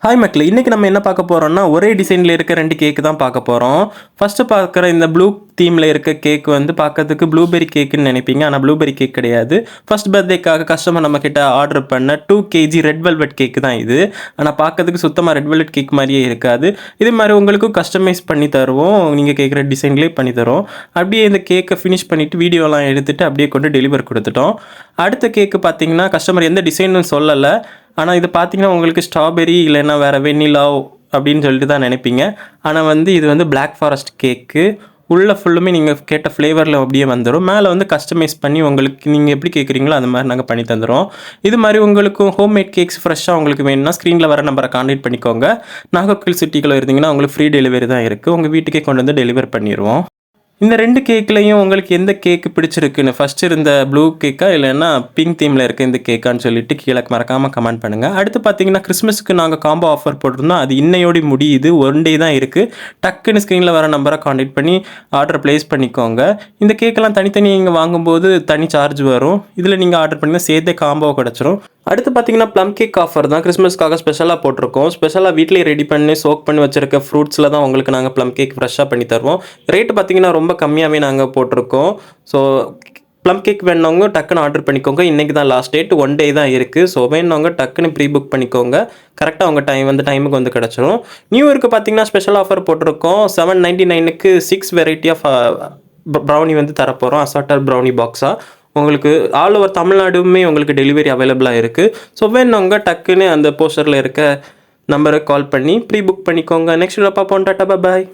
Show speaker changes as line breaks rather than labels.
Hi மக்களே, இன்னைக்கு நம்ம என்ன பார்க்க போறோம்னா ஒரே டிசைன்ல இருக்க 2 கேக் தான் பார்க்க போறோம். ஃபர்ஸ்ட் பார்க்குற இந்த ப்ளூ தீம்ல இருக்க கேக் வந்து பார்க்கிறதுக்கு ப்ளூபெர்ரி கேக்குன்னு நினைப்பீங்க. ஆனா ப்ளூபெர்ரி கேக் கிடையாது. ஃபர்ஸ்ட் பர்த்டேக்காக கஸ்டமர் நம்ம கிட்ட ஆர்டர் பண்ண 2 கேஜி ரெட் வெல்வெட் கேக் தான் இது. ஆனா பார்க்கிறதுக்கு சுத்தமா ரெட் வெல்வெட் கேக் மாதிரியே இருக்காது. இதே மாதிரி உங்களுக்கு கஸ்டமைஸ் பண்ணி தருவோம். நீங்க கேட்குற டிசைன்லேயே பண்ணி தரோம். அப்படியே இந்த கேக்கை ஃபினிஷ் பண்ணிட்டு வீடியோலாம் எடுத்துட்டு அப்படியே கொண்டு டெலிவர் கொடுத்துட்டோம். அடுத்த கேக்கு பார்த்தீங்கன்னா கஸ்டமர் எந்த டிசைன்னு சொல்லலை. ஆனால் இது பார்த்தீங்கன்னா உங்களுக்கு ஸ்ட்ராபெரி இல்லைன்னா வேறு வெண்ணிலா அப்படின்னு சொல்லிட்டு தான் நினைப்பீங்க. ஆனால் வந்து இது வந்து பிளாக் ஃபாரஸ்ட் கேக்கு. உள்ள ஃபுல்லுமே நீங்கள் கேட்ட ஃப்ளேவரில் அப்படியே வந்துடும். மேலே வந்து கஸ்டமைஸ் பண்ணி உங்களுக்கு நீங்கள் எப்படி கேட்குறீங்களோ அந்த மாதிரி நாங்கள் பண்ணி தந்துடுறோம். இது மாதிரி உங்களுக்கு ஹோம்மேட் கேக்ஸ் ஃப்ரெஷ்ஷாக உங்களுக்கு வேணும்னா ஸ்க்ரீனில் வர நம்பரை கான்டாக்ட் பண்ணிக்கோங்க. நாகர்கோவில் சிட்டிக்குள்ளே இருந்தீங்கன்னா உங்களுக்கு ஃப்ரீ டெலிவரி தான் இருக்குது. உங்கள் வீட்டுக்கே கொண்டு வந்து டெலிவர் பண்ணிடுவோம். இந்த 2 கேக்லையும் உங்களுக்கு எந்த கேக்கு பிடிச்சிருக்குன்னு ஃபர்ஸ்ட் இருந்த ப்ளூ கேக்கா இல்லைன்னா பிங்க் தீமில் இருக்க இந்த கேக்கான்னு சொல்லிட்டு கீழே மறக்காமல் கமெண்ட் பண்ணுங்கள். அடுத்து பார்த்தீங்கன்னா கிறிஸ்மஸ்க்கு நாங்கள் காம்போ ஆஃபர் போட்டிருந்தோம். அது இன்னையோடு முடியுது. 1 டே தான் இருக்குது. டக்குன்னு ஸ்க்ரீனில் வர நம்பரை கான்டாக்ட் பண்ணி ஆர்டர் ப்ளேஸ் பண்ணிக்கோங்க. இந்த கேக்கெல்லாம் தனித்தனி நீங்கள் வாங்கும்போது தனி சார்ஜ் வரும். இதில் நீங்கள் ஆர்டர் பண்ணி சேர்த்தே காம்போ கிடச்சிரும். அடுத்து பார்த்தீங்கன்னா ப்ளம் கேக் ஆஃபர் தான் கிறிஸ்மஸ்க்காக ஸ்பெஷலாக போட்டிருக்கோம். ஸ்பெஷலாக வீட்டிலே ரெடி பண்ணி சோக் பண்ணி வச்சிருக்க ஃப்ரூட்ஸில் தான் உங்களுக்கு நாங்கள் ப்ளம் கேக் ஃப்ரெஷ்ஷாக பண்ணி தருவோம். ரேட்டு பார்த்தீங்கன்னா ரொம்ப கம்மியாகவே நாங்கள் போட்டிருக்கோம். ஸோ ப்ளம் கேக் வேணுனவங்க டக்குன்னு ஆர்டர் பண்ணிக்கோங்க. இன்றைக்கி தான் லாஸ்ட் டேட், 1 டே தான் இருக்குது. ஸோ வேணுனவங்க டக்குன்னு ப்ரீ புக் பண்ணிக்கோங்க. கரெக்டாக உங்கள் டைமுக்கு வந்து கிடச்சிரும். நியூ இயருக்கு பார்த்தீங்கன்னா ஸ்பெஷல் ஆஃபர் போட்டிருக்கோம். 799க்கு 6 வெரைட்டி ஆஃப் ப்ரௌனி வந்து தரப்போகிறோம். அசார்ட்டட் ப்ரௌனி பாக்ஸாக உங்களுக்கு ஆல் ஓவர் தமிழ்நாடுமே உங்களுக்கு டெலிவரி அவைலபிளாக இருக்குது. ஸோ வேணுங்க டக்குன்னு அந்த போஸ்டரில் இருக்க நம்பரை கால் பண்ணி ப்ரீ புக் பண்ணிக்கோங்க. நெக்ஸ்ட் பார்ப்போம். டாட்டா பாய்.